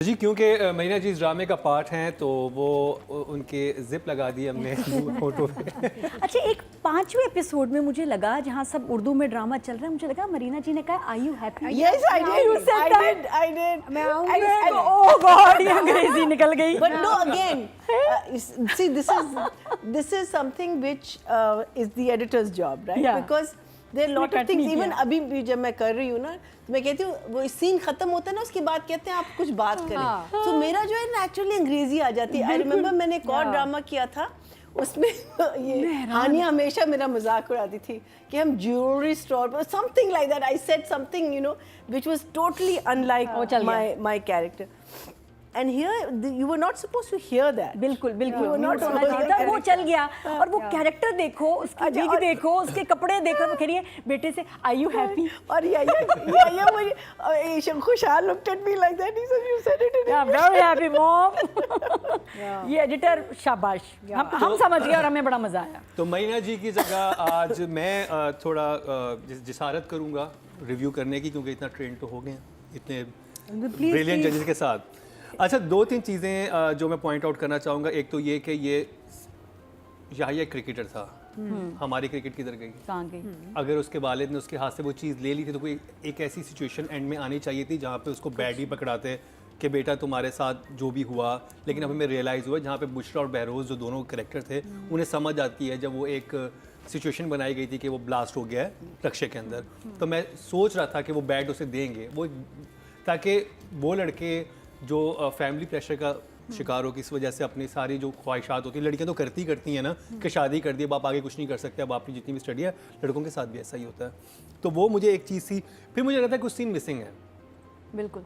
जी क्योंकि मरीना जी इस ड्रामे का पार्ट हैं तो वो उनके जिप लगा दी हमने फोटो पे। अच्छा, एक 5वें एपिसोड में मुझे लगा जहाँ सब उर्दू में ड्रामा चल रहा है, मुझे लगा मरीना जी ने कहा are you happy? Yes, I did. I did. मैं आऊंगी। ओह गॉड, ये अंग्रेजी निकल गई। But no, again, see, this is something which is the editor's job, right? Yeah. Because there are a lot of things. Even अभी भी जब मैं कर रही हूँ ना, तो मैं कहती हूँ वो सीन खत्म होता है ना, उसके बाद कहते हैं आप कुछ बात करें। तो मेरा जो है नेचुरली अंग्रेजी आ जाती है। I remember मैंने एक और ड्रामा किया था, उसमें ये हानिया हमेशा मेरा मजाक उड़ाती थी कि हम ज्वेलरी स्टोर पर something like that. I said something, you know, which was totally unlike my character. And here you were not supposed to hear that. बिल्कुल बिल्कुल होना चाहिए था, वो चल गया। और वो कैरेक्टर देखो, उसकी विग देखो, उसके कपड़े देखो, वो कह रही है बेटे से आर यू हैप्पी? और या वो खुशहाल looked at me like that. He said you said it in Yeah, very happy mom. ये एडिटर शाबाश, हम समझ गए और हमें बड़ा मजा आया। तो मरीना जी की जगह आज मैं थोड़ा जिसारत करूंगा रिव्यू करने की, क्योंकि इतना ट्रेंड तो हो गए इतने ब्रिलियंट जजेस के साथ। अच्छा, 2-3 चीज़ें जो मैं पॉइंट आउट करना चाहूँगा। एक तो ये कि ये याहिया क्रिकेटर था, हमारी क्रिकेट किधर गई? अगर उसके वालिद ने उसके हाथ से वो चीज़ ले ली थी तो कोई एक ऐसी सिचुएशन एंड में आनी चाहिए थी जहाँ पे उसको बैड ही पकड़ाते कि बेटा तुम्हारे साथ जो भी हुआ। लेकिन अभी हमें रियलाइज़ हुआ जहाँ पे बुशरा और बहरोज़ जो दोनों कैरेक्टर थे उन्हें समझ आती है जब वो एक सिचुएशन बनाई गई थी कि वो ब्लास्ट हो गया है रक्शे के अंदर, तो मैं सोच रहा था कि वो बैट उसे देंगे वो, ताकि वो लड़के जो फैमिली प्रेशर का शिकार हो, किस वजह से अपनी सारी जो ख्वाहिशात होती है, लड़कियां तो करती हैं ना कि शादी कर दी, बाप आगे कुछ नहीं कर सकते, अब आपकी जितनी भी स्टडी है, लड़कों के साथ भी ऐसा ही होता है। तो वो मुझे एक चीज़ थी। फिर मुझे लगता है कुछ सीन मिसिंग है, बिल्कुल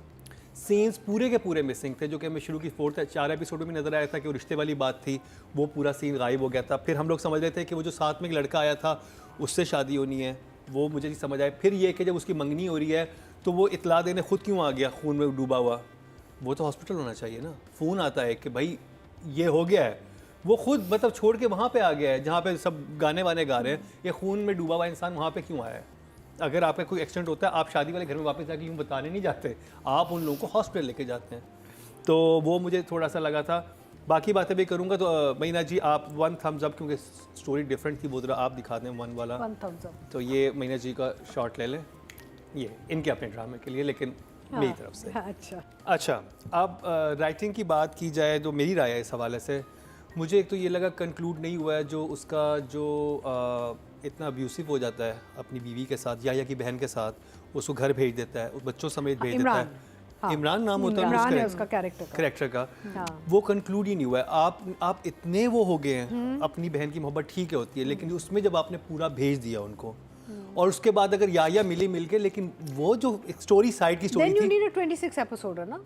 सीन्स पूरे के पूरे मिसिंग थे, जो कि हमें शुरू की 4 एपिसोड में नजर आया था कि वो रिश्ते वाली बात थी, वो पूरा सीन गायब हो गया था। फिर हम लोग समझ रहे थे कि वो जो साथ में एक लड़का आया था उससे शादी होनी है, वो मुझे नहीं समझ आया। फिर ये कि जब उसकी मंगनी हो रही है तो वो इतला देने खुद क्यों आ गया खून में डूबा हुआ? वो तो हॉस्पिटल होना चाहिए ना। फ़ोन आता है कि भाई ये हो गया है, वो खुद मतलब छोड़ के वहाँ पे आ गया है जहाँ पे सब गाने वाने गा रहे हैं। ये खून में डूबा हुआ इंसान वहाँ पे क्यों आया है? अगर आपका कोई एक्सीडेंट होता है, आप शादी वाले घर में वापस जाके यूँ बताने नहीं जाते, आप उन लोगों को हॉस्पिटल लेके जाते हैं। तो वो मुझे थोड़ा सा लगा था। बाकी बातें भी करूँगा। तो मरीना जी आप 1 thumbs up, क्योंकि स्टोरी डिफरेंट थी, वो ज़रा आप दिखा दें 1 वाला। 1 thumbs up। तो ये मरीना जी का शॉट ले लें, ये इनके अपने ड्रामे के लिए, लेकिन मेरी तरफ से। अच्छा, अब राइटिंग की बात की जाए तो मेरी राय है इस हवाले से, मुझे एक तो ये लगा कंक्लूड नहीं हुआ है जो उसका जो इतना अब्यूसिव हो जाता है अपनी बीवी के साथ, या की बहन के साथ, उसको घर भेज देता है, उस बच्चों समेत भेज देता है। इमरान नाम होता है उसका कैरेक्टर का। वो कंक्लूड ही नहीं हुआ है। आप इतने वो हो गए हैं, अपनी बहन की मोहब्बत ठीक है होती है, लेकिन उसमें जब आपने पूरा भेज दिया उनको, और उसके बाद अगर याया मिल के, लेकिन वो जो एक स्टोरी साइड की स्टोरी थी। Then you need a 26 episode है ना?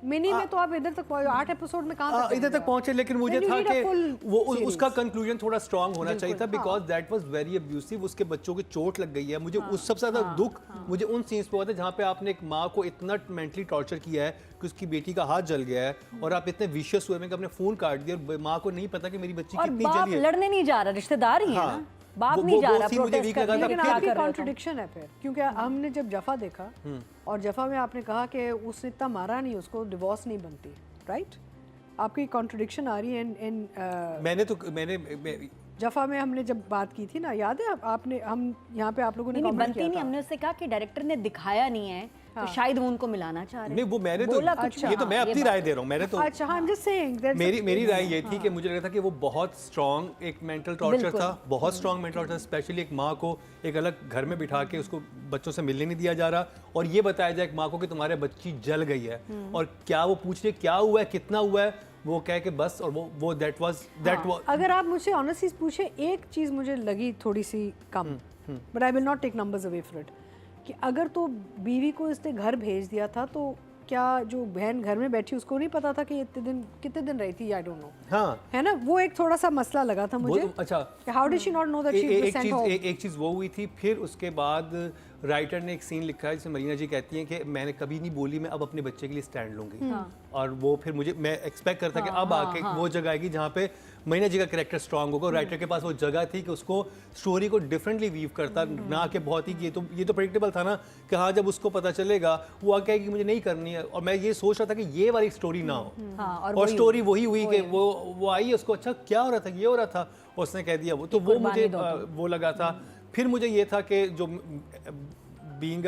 मिनी में तो आप इधर तक 8 एपिसोड में कहाँ तक इधर तक पहुंचे, लेकिन मुझे था कि वो उसका कंक्लूजन थोड़ा स्ट्रांग होना चाहिए था, because that was very abusive. उसके बच्चों की चोट लग गई है। मुझे उस सबसे ज़्यादा दुख मुझे उन सीन्स पे हुआ था जहाँ पे आपने एक माँ को इतना मेंटली टॉर्चर किया है कि उसकी बेटी का हाथ जल गया है, और आप इतने विशियस हुए में कि अपने फ़ोन काट दिया, और माँ को नहीं पता कि मेरी बच्ची कितनी जली है। लड़ने नहीं जा रहा, रिश्तेदार ही है ना, बाप नहीं जा रहा प्रोटेस्ट करने। लेकिन आपकी कॉन्ट्रडिक्शन है फिर, क्योंकि हमने जब जफा देखा और जफा में आपने कहा कि उसने इतना मारा नहीं, उसको डिवोर्स नहीं बनती, राइट? आपकी कॉन्ट्रडिक्शन आ रही है। मैंने जफा में हमने जब बात की थी ना, याद है आपने, हम यहाँ पे आप लोगों ने बनती नहीं, हमने उससे कहा कि डायरेक्टर ने दिखाया नहीं है तो शायद वो उनको मिलाना चाह रहे हैं। नहीं, वो मैंने तो ये तो मैं अपनी राय दे रहा हूँ, मैंने तो अच्छा, I'm just saying that मेरी राय ये थी कि मुझे लगा था कि वो बहुत स्ट्रॉन्ग एक मेंटल टॉर्चर था, बहुत स्ट्रॉन्ग मेंटल टॉर्चर, स्पेशली एक माँ को एक अलग घर में बिठा के उसको बच्चों से मिलने नहीं दिया जा रहा, और ये बताया जाए एक माँ को कि तुम्हारे बच्ची जल गई है, और क्या वो पूछ रही क्या हुआ है, कितना हुआ है, वो कह के बस, और वो दैट वाज अगर आप मुझसे ऑनेस्टली पूछे, एक चीज़ मुझे लगी थोड़ी सी कम, but I will not take numbers away from it, कि अगर तो बीवी को इसने घर भेज दिया था, तो क्या जो बहन घर में बैठी उसको नहीं पता था कि कितने दिन रही थी? I don't know. हाँ, है ना, वो एक थोड़ा सा मसला लगा था मुझे। अच्छा, how did she not know that she was sent home? एक चीज़ वो हुई थी। फिर उसके बाद राइटर ने एक सीन लिखा है जिसमें मरीना जी कहती हैं कि मैंने कभी नहीं बोली मैं अब अपने बच्चे के लिए स्टैंड लूंगी, और वो फिर मुझे मैं एक्सपेक्ट करता कि अब आके वो जगह आएगी जहाँ पे मरीना जी का कैरेक्टर स्ट्रांग होगा। राइटर के पास वो जगह थी कि उसको स्टोरी को डिफरेंटली वीव करता, ना कि बहुत ही ये तो प्रेडिक्टेबल था ना कि हाँ जब उसको पता चलेगा वो आके कहेगी मुझे नहीं करनी है, और मैं ये सोच रहा था कि ये वाली स्टोरी ना हो, और स्टोरी वही हुई कि वो आई, उसको अच्छा क्या हो रहा था, ये हो रहा था, उसने कह दिया वो, तो वो मुझे वो लगा था। फिर मुझे ये था कि जो बीइंग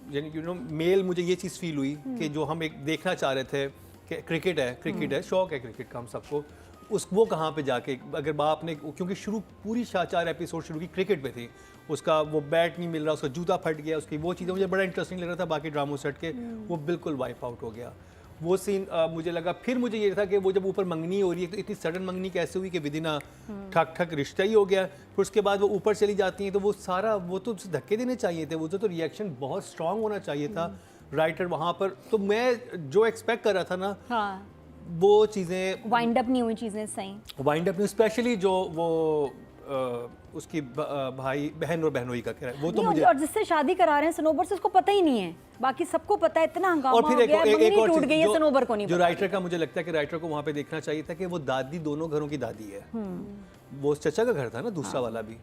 यानी मेल, मुझे ये चीज़ फील हुई कि जो हम एक देखना चाह रहे थे कि क्रिकेट है, शौक है क्रिकेट का हम सबको, वो कहाँ पे जाके, अगर बाप ने, क्योंकि शुरू पूरी 4 एपिसोड शुरू की क्रिकेट पे थी, उसका वो बैट नहीं मिल रहा, उसका जूता फट गया, उसकी वो चीज़ें मुझे बड़ा इंटरेस्टिंग लग रहा था, बाकी ड्रामो सेट के वो बिल्कुल वाइप आउट हो गया वो सीन। मुझे लगा, फिर मुझे ये था कि वो जब ऊपर मंगनी हो रही है तो इतनी सडन मंगनी कैसे हुई कि विदिन ठक ठक रिश्ता ही हो गया, फिर उसके बाद वो ऊपर चली जाती हैं, तो वो सारा वो तो धक्के देने चाहिए थे, वो तो रिएक्शन बहुत स्ट्रांग होना चाहिए था राइटर वहाँ पर। तो मैं जो एक्सपेक्ट कर रहा था ना, हाँ, वो चीज़ें वाइंड अप नहीं हुई चीज़ें सही, वाइंड अप नहीं, स्पेशली जो वो उसकी भाई बहन और बहनोई का कह रहा है वो तो नहीं, मुझे, और जिससे शादी करा रहे हैं सनोबर से उसको पता ही नहीं है, बाकी सबको पता है, इतना हंगामा और फिर हो गया है, मंगनी और टूट चीज़ गई है, सनोबर को नहीं जो पता। राइटर का मुझे लगता है कि राइटर को वहाँ पे देखना चाहिए था कि वो दादी दोनों घरों की दादी है। वो उस चचा का घर था ना, दूसरा वाला भी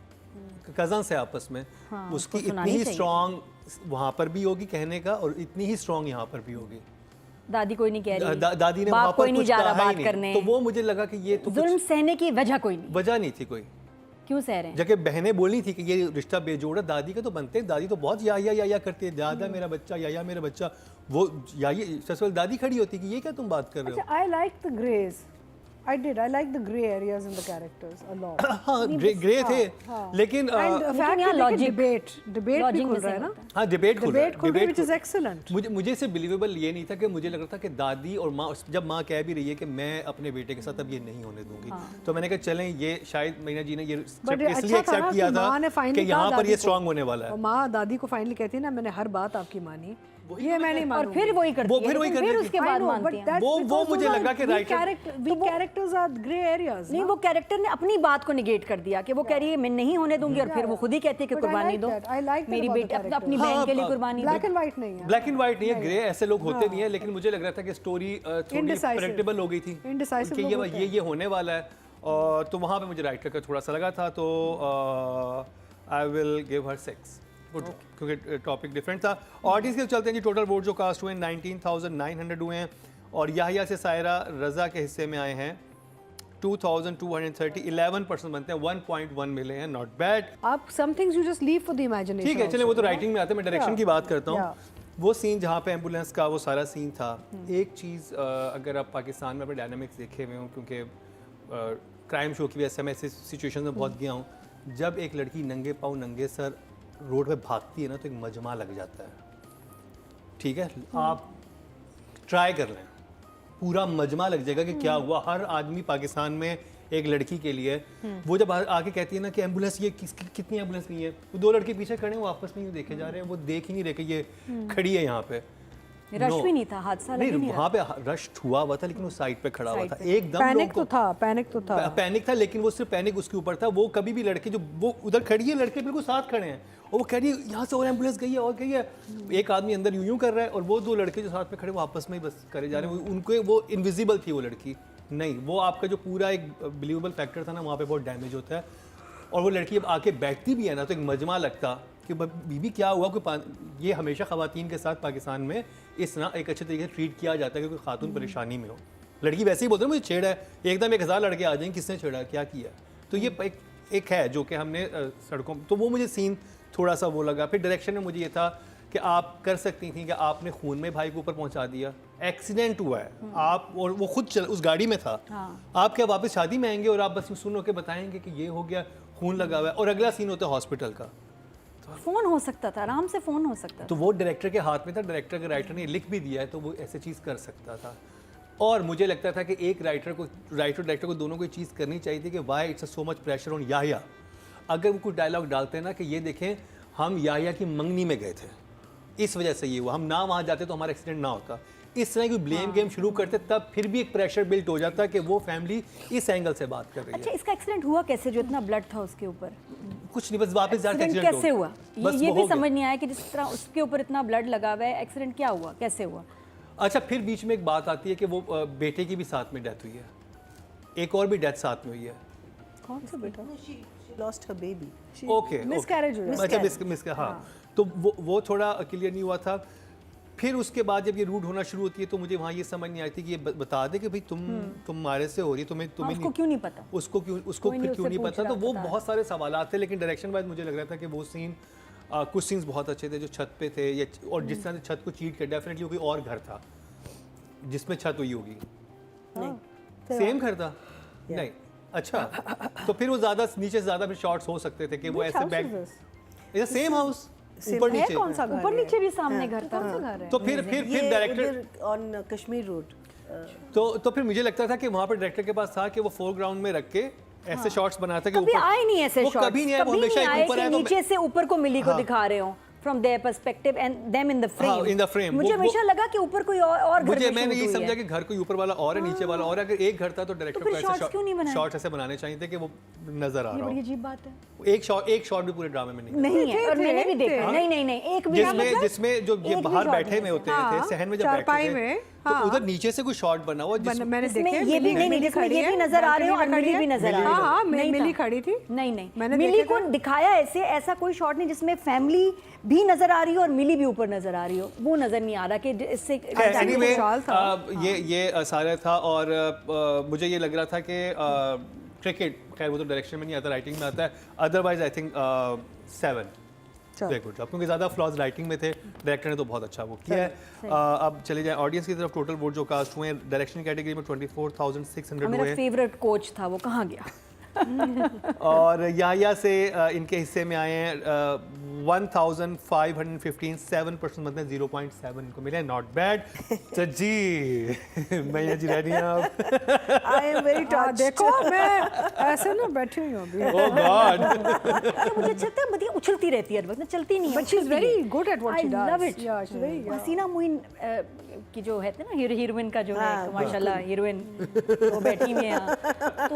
कजन से आपस में, उसकी इतनी ही स्ट्रांग वहाँ पर भी होगी कहने का, और इतनी ही स्ट्रांग यहाँ पर भी होगी। दादी कोई नहीं कह रही, दादी ने बाप वहाँ पर कोई नहीं कुछ जा रहा कहा ही बात नहीं, करने, तो वो मुझे लगा कि ये तो जुल्म सहने की वजह कोई नहीं, वजह नहीं थी कोई, क्यों सह रहे हैं? जबकि बहनें बोली थी कि ये रिश्ता बेजोड़ है, दादी के तो बनते हैं, दादी तो बहुत या करती है, दादा मेरा बच्चा, या मेरा बच्चा, वो या ससुराल दादी खड़ी होती कि ये क्या तुम बात कर रहे हो। I liked the grays. I like the grey areas in the characters a lot. हाँ ग्रे थे, लेकिन And the fact यहाँ that they logic- can debate भी logic खुल में रहा है सही ना, होता हाँ डिबेट खुल रहा है, debate खुल रहा है, which is खुल- excellent. मुझे से बिलीवेबल ये नहीं था कि मुझे लग रहा था कि दादी और माँ, जब माँ कह भी रही है कि मैं अपने बेटे के साथ अब ये नहीं होने दूंगी, तो मैंने कहा चलें, ये शायद मीना जी ने ये But इसलिए अच्छा था एक्सेप्ट ना किया कि था माँ ने कि finally यहाँ कहा पर ये दादी को, स्ट्रांग होने वाला है। और माँ दादी को फाइनली कहती है ना मैंने हर बात आपकी मानी, ये मैं नहीं और मानूंगी। फिर वही करती वो है, फिर वही लेकिन करती फिर थी। उसके I बाद know, मानती but हैं। that's वो because मुझे those लगा are कि weak writer- weak characters are grey areas. नहीं, ना? वो कैरेक्टर ने अपनी बात को निगेट कर दिया कि वो कह रही है मैं नहीं होने दूंगी, और फिर वो खुद ही कहती है कि But I कुर्बानी like दो, that. I like that मेरी about the बेटी अपनी characters. बहन हाँ, के लिए हाँ, कुर्बानी Black दो। and white नहीं है। ब्लैक एंड व्हाइट नहीं है, ग्रे ऐसे लोग होते नहीं है, लेकिन मुझे लग रहा था कि स्टोरी थोड़ी Indecisive. प्रेडिक्टेबल हो गई थी Indecisive कि लोग होते हैं। ये होने वाला है, और तो वहाँ पे मुझे राइटर का थोड़ा सा लगा था, तो I will give her 6 good, क्योंकि टॉपिक डिफरेंट था। ऑडियंस के चलते हैं जी, टोटल वोट जो कास्ट हुए 19,900 हुए हैं, और याहिया से सायरा रज़ा के हिस्से में आए हैं 2,230, 11% बनते हैं, 1.1 मिले हैं, नॉट बैड। आप some things you just leave for the imagination. ठीक है, चले वो तो also, राइटिंग में आते हैं, मैं डायरेक्शन की बात करता हूँ। Yeah. वो सीन जहाँ पे एम्बुलेंस का वो सारा सीन था, एक चीज़ अगर आप पाकिस्तान में अपने डायनामिक्स देखे हुए हों, क्योंकि क्राइम शो की वजह से मैं ऐसे सिचुएशन में बहुत गया हूँ, जब एक लड़की नंगे पाँव नंगे सर रोड पे भागती है ना, तो एक मजमा लग जाता है। ठीक है, आप ट्राई कर लें, पूरा मजमा लग जाएगा कि क्या हुआ। हर आदमी पाकिस्तान में एक लड़की के लिए, वो जब आके कहती है ना कि एम्बुलेंस ये कितनी एम्बुलेंस नहीं है, वो 2 लड़के पीछे खड़े हैं, वो आपस में यूँ देखे जा रहे हैं, वो देख ही नहीं रहे कि ये खड़ी है यहाँ पे। Rush No. भी नहीं था, हादसा लग ही नहीं, नहीं वहाँ पे रश हुआ था, लेकिन वो साइड पे खड़ा हुआ था, एकदम पैनिक तो था, पैनिक तो था। पैनिक था, लेकिन वो सिर्फ पैनिक उसके ऊपर था। वो कभी भी लड़के जो वो उधर खड़ी है, लड़के बिल्कुल साथ खड़े हैं, और वो कह रही है यहाँ से और एम्बुलेंस गई है और गई है, एक आदमी अंदर यूं कर रहा है, और वो 2 लड़के जो साथ में खड़े वो आपस में ही बस करे जा रहे हैं। उनके वो इनविजिबल थी वो लड़की, नहीं, वो आपका जो पूरा एक बिलीवेबल फैक्टर था ना, वहाँ पे बहुत डैमेज होता है। और वो लड़की जब आके बैठती भी है ना, तो एक मजमा लगता कि बीबी क्या हुआ, कोई ये हमेशा ख़वातीन के साथ पाकिस्तान में इस तरह एक अच्छे तरीके से ट्रीट किया जाता है कि कोई खातून परेशानी में हो, लड़की वैसे ही बोलते हैं मुझे छेड़ा है, एकदम 1000 लड़के आ जाएंगे, किसने छेड़ा, क्या किया। तो ये एक है जो कि हमने सड़कों, तो वो मुझे सीन थोड़ा सा वो लगा। फिर डायरेक्शन में मुझे ये था कि आप कर सकती थी कि आपने खून में भाई को ऊपर पहुंचा दिया, एक्सीडेंट हुआ है, आप और वो खुद उस गाड़ी में था, आप क्या वापस शादी में आएंगे और आप बस सुन के बताएंगे कि ये हो गया, खून लगा हुआ है, और अगला सीन होता है हॉस्पिटल का। फोन हो सकता था, आराम से फोन हो सकता था। तो वो डायरेक्टर के हाथ में था, डायरेक्टर के राइटर ने लिख भी दिया है, तो वो ऐसे चीज़ कर सकता था। और मुझे लगता था कि एक राइटर डायरेक्टर को दोनों को चीज़ करनी चाहिए थी कि why it's so much pressure on Yahya. अगर वो कुछ डायलॉग डालते हैं ना कि ये देखें हम याहिया की मंगनी में गए थे, इस वजह से ये हुआ, हम ना वहाँ जाते तो हमारा एक्सीडेंट ना होता, इस तरह की ब्लेम गेम शुरू करते, तब फिर भी एक प्रेशर बिल्ट हो जाता कि वो फैमिली इस एंगल से बात कर रही है। अच्छा, इसका एक्सीडेंट हुआ कैसे जो इतना ब्लड था उसके ऊपर? कुछ नहीं, बस वापस जाके एक्सीडेंट एक्सीडेंट कैसे हुआ बस ये वो भी हो गया। समझ नहीं आया कि जिस तरह उसके ऊपर इतना ब्लड लगा हुआ है, एक्सीडेंट क्या हुआ, कैसे हुआ? अच्छा, फिर बीच में एक बात आती है कि वो बेटे की भी साथ में डेथ हुई है, एक और भी डेथ साथ में हुई है। कौन सा बेटा? Lost her baby. Okay, miscarriage हुई। अच्छा मिस हाँ, तो वो थोड़ा क्लियर नहीं हुआ था। फिर उसके बाद जब ये रूड होना शुरू होती है तो मुझे वहाँ ये समझ नहीं आई थी कि ये बता दे कि भाई तुम्हारे से हो रही है, तुम्हें उसको क्यों नहीं पता? उसको कोई नहीं फिर क्यों उससे नहीं पूछ पता? रहा तो वो था। बहुत सारे सवाल थे, लेकिन डायरेक्शन वाइज मुझे लग रहा था कि वो सीन कुछ सीन्स बहुत अच्छे थे जो छत पे थे, या और जिस तरह से छत को चीट कर, डेफिनेटली कोई और घर था जिसमें छत हुई होगी। नहीं, सेम घर था? नहीं, अच्छा, तो फिर वो ज़्यादा नीचे से ज़्यादा फिर शॉट्स हो सकते थे कि वो ऐसे बैक, इट्स सेम हाउस, ऊपर है नीचे। कौन सा घर? ऊपर नीचे भी सामने घर था। कौन सा घर है? तो फिर ये डायरेक्टर, उधर ऑन कश्मीर रोड। तो फिर मुझे लगता था कि वहाँ पर डायरेक्टर के पास था कि वो फोरग्राउंड में रख के ऐसे शॉट्स बनाता कि कभी ऊपर आए नहीं ऐसे वो शॉट्स, कभी नहीं आए, वो हमेशा एक ऊपर कि आए तो नीचे से ऊपर को मिली को दिखा रहे हो from their perspective and them in the frame. हाँ, in the frame। मुझे वो- हमेशा लगा कि ऊपर कोई और घर मुझे में मैंने shoot ये हुई समझा है। कि घर कोई ऊपर वाला और है, नीचे वाला और है। अगर एक घर था तो डायरेक्टर फिर को shots क्यों नहीं ऐसे बनाए? शॉट्स ऐसे बनाने चाहिए थे कि वो नजर आ ये रहा बड़ी हो। अजीब बात है। एक शॉट भी पूरे ड्रामे में नहीं है। नहीं है, और थे, मैंने भी देखा। थे। नहीं, एक भी जिसमें जो ये एक भी बाहर shot बैठे नहीं में है। होते हाँ, थे, सहन में जब चारपाई बैठते थे, में, तो हाँ। उधर नीचे से कोई शॉट बना हुआ मैंने इसमें देखे, ये भी नहीं, मिली जिसमें खड़ी ये भी है, नजर आ रहे हो और balcony में मिली भी खड़ी है। नजर आ रही हाँ है। हाँ, नहीं मिली था। खड़ी थी। नहीं मैंने मिली देखे को थे। दिखाया ऐसा कोई शॉट नहीं जिसमें फैमिली भी नजर आ रही हो और मिली भी ऊपर नजर आ रही हो, वो नजर नहीं आ रहा कि इससे एनीवे खुशहाल था। ये सारा था। और मुझे ये लग रहा था कि क्रिकेट, खैर वो तो डायरेक्शन में नहीं आता, राइटिंग में आता है। Otherwise I think 7 very good job, क्योंकि ज़्यादा फ्लॉज राइटिंग में थे, डायरेक्टर ने तो बहुत अच्छा वो किया है। अब चले जाएं ऑडियंस की तरफ। टोटल वोट जो कास्ट हुए हैं डायरेक्शन कैटेगरी में 24,600 मेरा हुए हैं। फेवरेट कोच था, वो कहाँ गया? और याया से इनके हिस्से में आए हैं 1,515, 7% मतलब 0.7 इनको मिले, नॉट बैड। तो जी मैया जी रेडी हैं आप? I am very touch. देखो मैं ऐसे ना बैठी हुई हूँ अभी। ओह गॉड, अरे मुझे अच्छा लगता है, मदिया उछलती रहती है हर वक्त ना, चलती नहीं है। But she's very good at what she does. I love it. Yeah, she's very good. हसीना मोइन की जो है ना हीरोइन का जो है, माशाल्लाह हीरोइन वो बैठी हुई है यहाँ। तो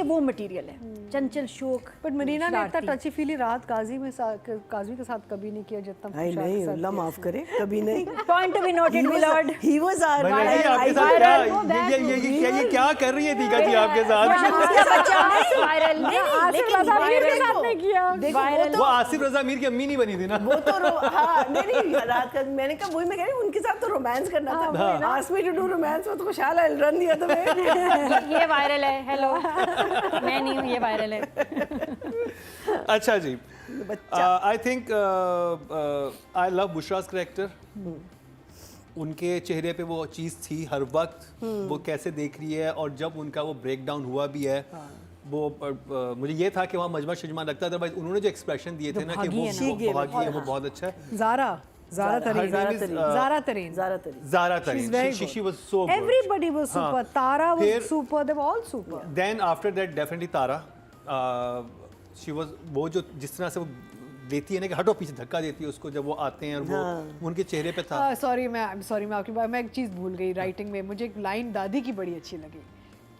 वो मटेरियल है, चंचल शोक। बट मरीना ने इतना शरारती। टची फीली रात काजी के साथ कभी नहीं किया जितना आई खुशहाल के नहीं, साथ अल्लाह किया। माफ करे, कभी नहीं। Point to be noted milord. He was our मैंने जी आपके साथ क्या ये क्या कर रही है दीगा जी आपके साथ? वायरल नहीं, आसिफ लेकिन रज़ा मीर के viral साथ नहीं किया। वायरल वो आसिफ रज़ा मीर की अम्मी नहीं बनी थी ना? वो तो हाँ नहीं रात का मैंने कहा वही मैं कह रही हूँ, उनके साथ तो रोमांस करना था। Ask me to do romance, वो तो खुशहाल है, रन दिया तुम्हें। ये वायरल है, हेलो मैं नहीं हूँ, ये वायरल है। अच्छा जी, I think I love Bushra's character. उनके चेहरे पे वो चीज़ थी हर वक्त, वो कैसे देख रही है, और जब उनका वो ब्रेक डाउन हुआ भी है, वो मुझे ये था कि वहाँ मजमा शजमा लगता था, अदरवाइज उन्होंने जो एक्सप्रेशन दिए थे ना कि वो भागी है, वो बहुत अच्छा है। Zara Tareen. Her name is, Zara Tareen. Zara She's Tareen, very she good. was so good. Everybody was super. Tara फिर- was super. They were all super. Then after that definitely Tara, she was वो जो जिस तरह से वो देती है ना कि हटो पीछे, धक्का देती है उसको जब वो आते हैं, और वो उनके चेहरे पे था। सॉरी मैं आपकी बात, मैं एक चीज़ भूल गई राइटिंग में। मुझे एक लाइन दादी की बड़ी अच्छी लगी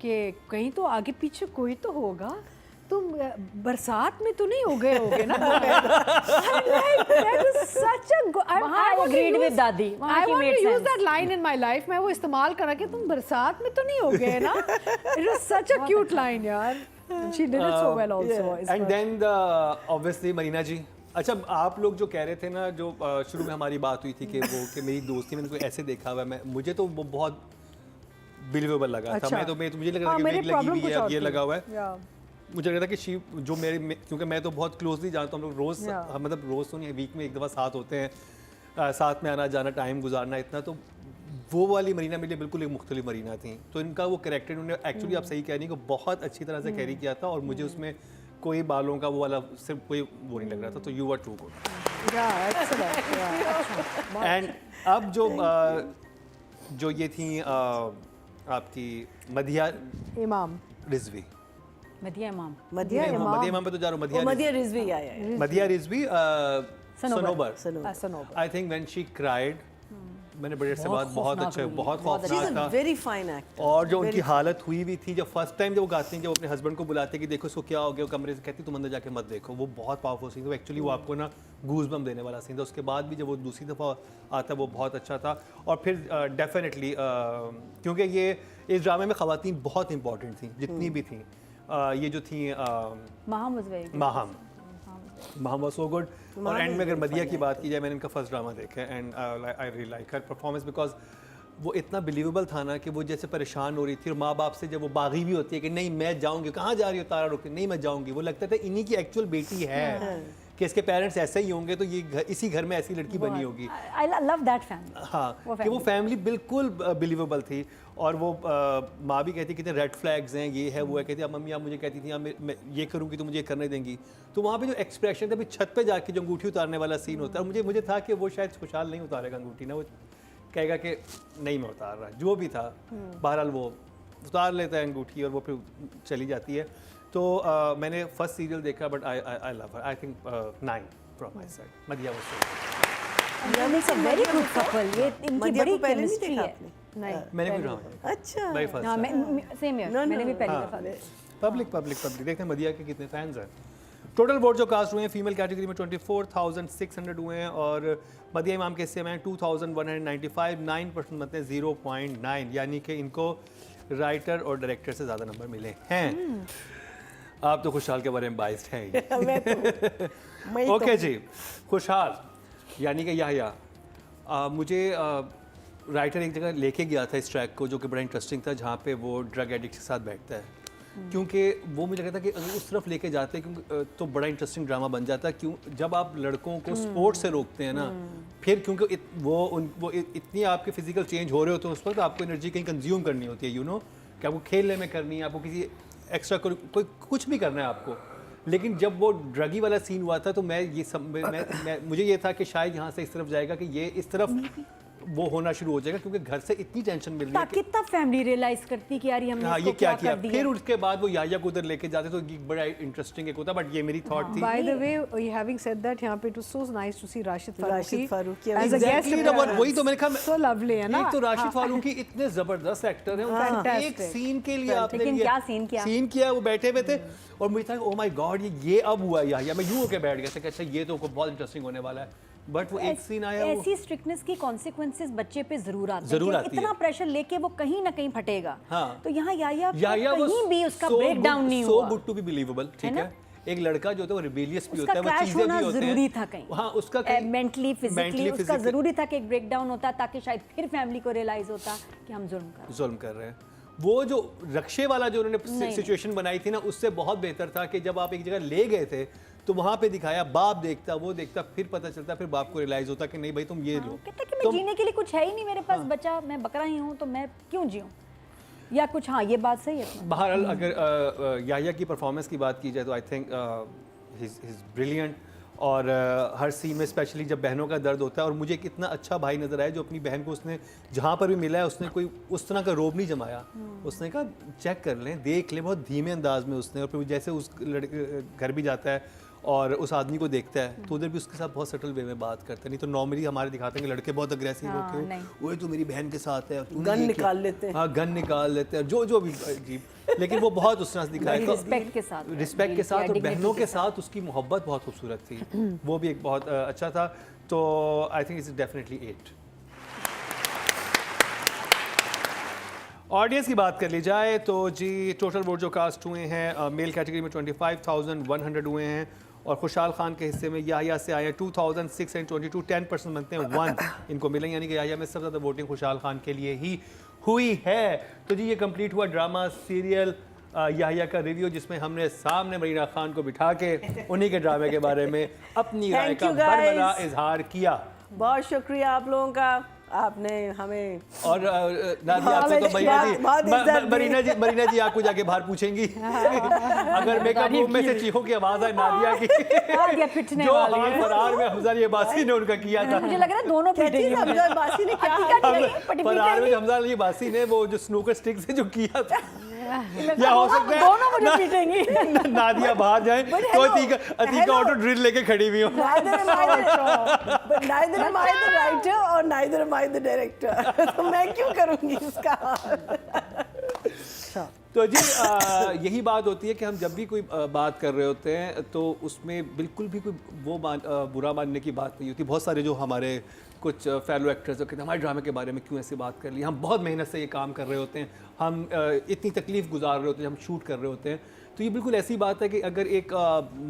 कि कहीं तो आगे पीछे कोई तो होगा, तुम बरसात में तो नहीं हो गए होगे ना? वहाँ I agreed with दादी, वहाँ I की want made to use sense. that line in my life. मैं वो इस्तेमाल करा कि तुम बरसात में तो नहीं हो गए ना? It was such a cute line यार. She did it so well also. इस एंड पर। देन ऑब्वियसली मरीना जी। अच्छा, आप लोग जो कह रहे थे ना, जो शुरू में हमारी बात हुई थी कि वो कि मेरी दोस्ती में उनको ऐसे देखा हुआ है, मैं मुझे तो वो बहुत बिलीवेबल लगा था। अच्छा। मुझे लग रहा था कि मेरी वेग लगी प्रॉब्लम हुई कुछ है, अब और ये थी। लगा हुआ है। Yeah. मुझे लग रहा था कि शी जो क्योंकि मैं तो बहुत क्लोजली जानता हूँ, हम लोग रोज़ Yeah. मतलब रोज़ तो नहीं, वीक में एक दफ़ा साथ होते हैं, साथ में आना जाना, टाइम गुजारना इतना, तो वो वाली मरीना मेरे लिए बिल्कुल एक मुख्तलिफ मरीना थी। तो इनका वो कैरेक्टर उन्होंने एक्चुअली, आप सही कह रही, को बहुत अच्छी तरह से कैरी किया था, और मुझे उसमें कोई बालों का वो वाला सिर्फ कोई वो नहीं लग रहा था। तो you are too good. Yeah, excellent. Yeah. And अब जो ये थी आपकी मधिया इमाम रिजवी, मदिया इमाम। मदिया मधिया इमाम पे तो जा रहा हूँ, मदिया रिजवी आया। Madhiya Rizvi Sanobar. Sanobar. Sanobar. I think when she cried, मैंने बड़े से बात बहुत अच्छा, बहुत खौफनाक था। Very fine actor. और जो उनकी हालत हुई भी थी जब फर्स्ट टाइम जब वो गाती हैं, जब अपने हस्बैंड को बुलाते हैं कि देखो इसको क्या हो गया, वो कमरे से कहती तुम अंदर जाके मत देखो, वो बहुत पावरफुल सीन था एक्चुअली। वो आपको ना गूज बम देने वाला सीन था। उसके बाद भी जब वो दूसरी दफ़ा आता वो बहुत अच्छा था। और फिर डेफिनेटली क्योंकि ये इस ड्रामे में ख़वातीन बहुत इंपॉर्टेंट थी जितनी भी थी, ये जो थी माहम वाज सो गुड। और एंड में अगर मदिया की बात की जाए, मैंने इनका फर्स्ट ड्रामा देखा है and I really like her performance because वो इतना बिलीवेबल था ना कि वो जैसे परेशान हो रही थी और माँ बाप से जब वो बागी भी होती है कि नहीं मैं जाऊंगी, कहाँ जा रही हो तारा, रुक नहीं मैं जाऊंगी, वो लगता था इन्हीं की एक्चुअल बेटी है कि इसके पेरेंट्स ऐसे ही होंगे तो ये इसी घर में ऐसी लड़की बनी होगी। I love that family. हाँ कि वो फैमिली बिल्कुल बिलीवेबल थी। और वो माँ भी कहती कितने रेड फ्लैग्स हैं, ये है वो है, कहती अब मम्मी आप मुझे कहती थी मैं ये करूँगी तो मुझे करने देंगी। तो वहाँ पे जो एक्सप्रेशन था, छत पे जाके जो अंगूठी उतारने वाला सीन होता है, मुझे था कि वो शायद खुशहाल नहीं उतारेगा अंगूठी ना, वो कहेगा कि नहीं मैं उतार रहा, जो भी था बहरहाल वो उतार लेता है अंगूठी और वो फिर चली जाती है। तो मैंने फर्स्ट सीरियल देखा but I love her, I think 9 from my side. मदिया was very good couple, ये इनकी बड़ी केमिस्ट्री है। नहीं मैंने भी ड्रामा अच्छा भाई फर्स्ट हाँ सेम ईयर मैंने भी पहली दफा पब्लिक देखते हैं मदिया के कितने फैंस हैं। टोटल वोट जो कास्ट हुए हैं फीमेल कैटेगरी में 24,600 हुए हैं और मदिया इमाम के हिस्से में 2,195, 9% बनते हैं 0.9, यानी कि इनको राइटर और डायरेक्टर से ज़्यादा नंबर मिले हैं। आप तो खुशहाल के बारे में बाइस्ड हैं ही। ओके जी, खुशहाल यानी कि याह्या, मुझे राइटर एक जगह लेके गया था इस ट्रैक को जो कि बड़ा इंटरेस्टिंग था, जहाँ पे वो ड्रग एडिक्ट के साथ बैठता है, क्योंकि वो मुझे लगता है कि अगर उस तरफ लेके जाते क्योंकि तो बड़ा इंटरेस्टिंग ड्रामा बन जाता है। क्यों जब आप लड़कों को स्पोर्ट्स से रोकते हैं ना, फिर क्योंकि वो इतनी आपके फिजिकल चेंज हो रहे होते हैं उस वक्त आपको एनर्जी कहीं कंज्यूम करनी होती है, यू नो कि आपको खेलने में करनी है, आपको किसी एक्स्ट्रा कोई कुछ भी करना है आपको। लेकिन जब वो ड्रगी वाला सीन हुआ था तो मुझे ये था कि शायद यहाँ से इस तरफ जाएगा कि ये इस तरफ वो होना शुरू हो जाएगा, क्योंकि घर से इतनी टेंशन मिल रही है कि तब फैमिली रियलाइज करती कि यार हमने हाँ इसको ये क्या किया। कर दिया। फिर उसके बाद वो याह्या को उधर लेके जाते तो ये बड़ा इंटरेस्टिंग एक होता, बट ये मेरी थॉट थी। By the way, having said that, यहाँ पे it was so nice to see Rashid Farooqi as a guest Exactly, appearance. वही तो मैंने कहा So lovely है ना। एक तो राशिद फारूकी इतने जबरदस्त एक्टर हैं, उनका एक सीन के लिए आपने लेकिन क्या सीन किया वो बैठे हुए थे और मुझे था ओ माय गॉड ये अब हुआ याह्या, मैं यूं होके बैठ गया था कि अच्छा ये तो बहुत इंटरेस्टिंग होने वाला है। बट वो एक सीन आया, ऐसी स्ट्रिक्टनेस की कॉन्सिक्वेंसेस बच्चे पे जरूर आती जरूर है, आती इतना है। प्रेशर लेके वो कहीं ना कहीं फटेगा। हाँ। तो यहाँ याह्या was कहीं भी उसका so ब्रेक डाउन good- नहीं so हुआ। good to be believable, ठीक है। एक लड़का जो होता है वो रिबेलियस भी उसका होता है, वो क्रैश चीजें होना भी होते जरूरी हैं। था कहीं। हाँ उसका मेंटली फिजिकली उसका जरूरी था कि एक ब्रेक डाउन होता ताकि शायद फिर फैमिली को रियलाइज होता कि हम जुल्म कर रहे हैं। वो जो रक्शे वाला जो उन्होंने सिचुएशन बनाई थी ना, उससे बहुत बेहतर था कि जब आप एक जगह ले गए थे तो वहाँ पे दिखाया, बाप देखता वो देखता, फिर पता चलता, फिर बाप को रियलाइज होता कि नहीं भाई तुम ये लो। कहता कि मैं जीने के लिए कुछ है ही नहीं मेरे पास बचा, मैं बकरा ही हूँ तो मैं क्यों जीऊँ या कुछ। हाँ ये बात सही है। बहरहाल अगर याह्या की परफॉर्मेंस की बात की जाए तो I think he is brilliant. और हर सीन में स्पेशली जब बहनों का दर्द होता है, और मुझे एक इतना अच्छा भाई नज़र आया जो अपनी बहन को उसने जहाँ पर भी मिला है उसने कोई उस तरह का रोब नहीं जमाया, उसने कहा चेक कर लें देख लें, बहुत धीमे अंदाज में उसने। और फिर जैसे उस घर भी जाता है और उस आदमी को देखता है तो उधर भी उसके साथ बहुत सटल वे में बात करता है। नहीं तो नॉर्मली हमारे दिखाते हैं कि लड़के बहुत अग्रेसिव होते हैं, वो तो मेरी बहन के साथ है, गन निकाल लेते हैं। हाँ गन निकाल लेते हैं, जो भी अजीब, लेकिन वो बहुत उस तरह से दिखाया रिस्पेक्ट के साथ और बहनों के साथ उसकी मोहब्बत बहुत खूबसूरत थी, वो भी एक बहुत अच्छा था। तो I think it's definitely 8। Audience की बात कर ली जाए तो जी टोटल वोट जो कास्ट हुए हैं मेल कैटेगरी में 25,100 हुए हैं और खुशहाल खान के हिस्से में याह्या से आए 2,622, 10% बनते हैं 1 इनको मिले, यानी कि याह्या में सबसे ज़्यादा वोटिंग खुशहाल खान के लिए ही हुई है। तो जी ये कंप्लीट हुआ ड्रामा सीरियल याह्या का रिव्यू, जिसमें हमने सामने मरीना खान को बिठा के उन्हीं के ड्रामे के बारे में अपनी राय का बरमला इजहार किया। बहुत शुक्रिया आप लोगों का, आपने हमें। और नादिया आपसे तो मरीना जी आपको जाके बाहर पूछेंगी अगर मेकअप रूम में से चीखों की आवाज आए नादिया की जो हाल फरार में हमजा अब्बासी ने उनका किया था, मुझे लग रहा है दोनों पिटेंगे। हमजा अब्बासी ने क्या फरार में हमजा अब्बासी ने वो जो स्नूकर स्टिक से जो किया था या हो सकता है दोनों मुझे पीटेंगी। नादिया बाहर जाए तो अतीका ऑटो ड्रिल लेके खड़ी हुई हो। Neither am I the writer और neither am I the director. तो मैं क्यों करूँगी इसका? तो जी यही बात होती है कि हम जब भी कोई बात कर रहे होते हैं तो उसमें बिल्कुल भी कोई वो बुरा मानने की बात नहीं होती। बहुत सारे जो हमारे कुछ फेलो एक्टर्स जो कहते हैं हमारे ड्रामे के बारे में क्यों ऐसी बात कर ली, हम बहुत मेहनत से ये काम कर रहे होते हैं, हम इतनी तकलीफ़ गुजार रहे होते हैं, हम शूट कर रहे होते हैं। तो ये बिल्कुल ऐसी बात है कि अगर एक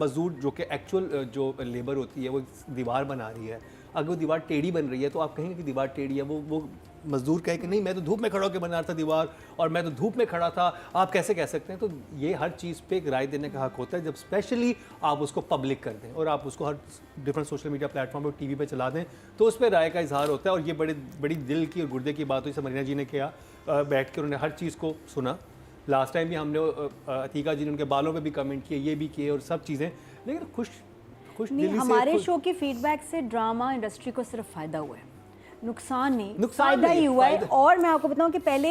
मजदूर जो कि एक्चुअल जो लेबर होती है वो दीवार बना रही है, अगर वो दीवार टेढ़ी बन रही है तो आप कहेंगे कि दीवार टेढ़ी है। वो मजदूर कहे कि नहीं मैं तो धूप में खड़ा होकर बना रहा था दीवार और मैं तो धूप में खड़ा था, आप कैसे कह सकते हैं। तो ये हर चीज़ पे एक राय देने का हक होता है जब स्पेशली आप उसको पब्लिक कर दें और आप उसको हर डिफरेंट सोशल मीडिया प्लेटफॉर्म पर टीवी पे चला दें तो उस पर राय का इजहार होता है। और ये बड़ी दिल की और गुर्दे की बात हुई, जैसे मरीना जी ने किया, बैठ के उन्होंने हर चीज़ को सुना। लास्ट टाइम भी हमने अतीका जी ने उनके बालों पे भी कमेंट किए, ये भी किए और सब चीज़ें, लेकिन खुश नहीं, हमारे शो के फीडबैक से ड्रामा इंडस्ट्री को सिर्फ फायदा हुआ है, नुकसान नहीं, फायदा ही हुआ है। और मैं आपको बताऊं कि पहले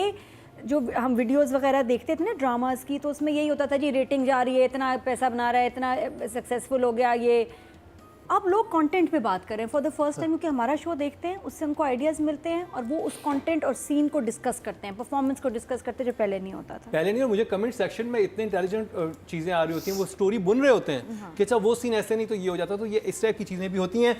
जो हम वीडियोस वगैरह देखते थे ना ड्रामास की, तो उसमें यही होता था जी रेटिंग जा रही है, इतना पैसा बना रहा है, इतना सक्सेसफुल हो गया ये। अब लोग कंटेंट पे बात कर रहे हैं फॉर द फर्स्ट टाइम, क्योंकि हमारा शो देखते हैं, उससे उनको आइडियाज़ मिलते हैं और वो उस कंटेंट और सीन को डिस्कस करते हैं, परफॉर्मेंस को डिस्कस करते हैं, जो पहले नहीं होता था। पहले नहीं, और मुझे कमेंट सेक्शन में इतने इंटेलिजेंट चीज़ें आ रही होती हैं, वो स्टोरी बुन रहे होते हैं कि अच्छा वो सीन ऐसे नहीं तो ये हो जाता, तो ये इस टाइप की चीज़ें भी होती हैं।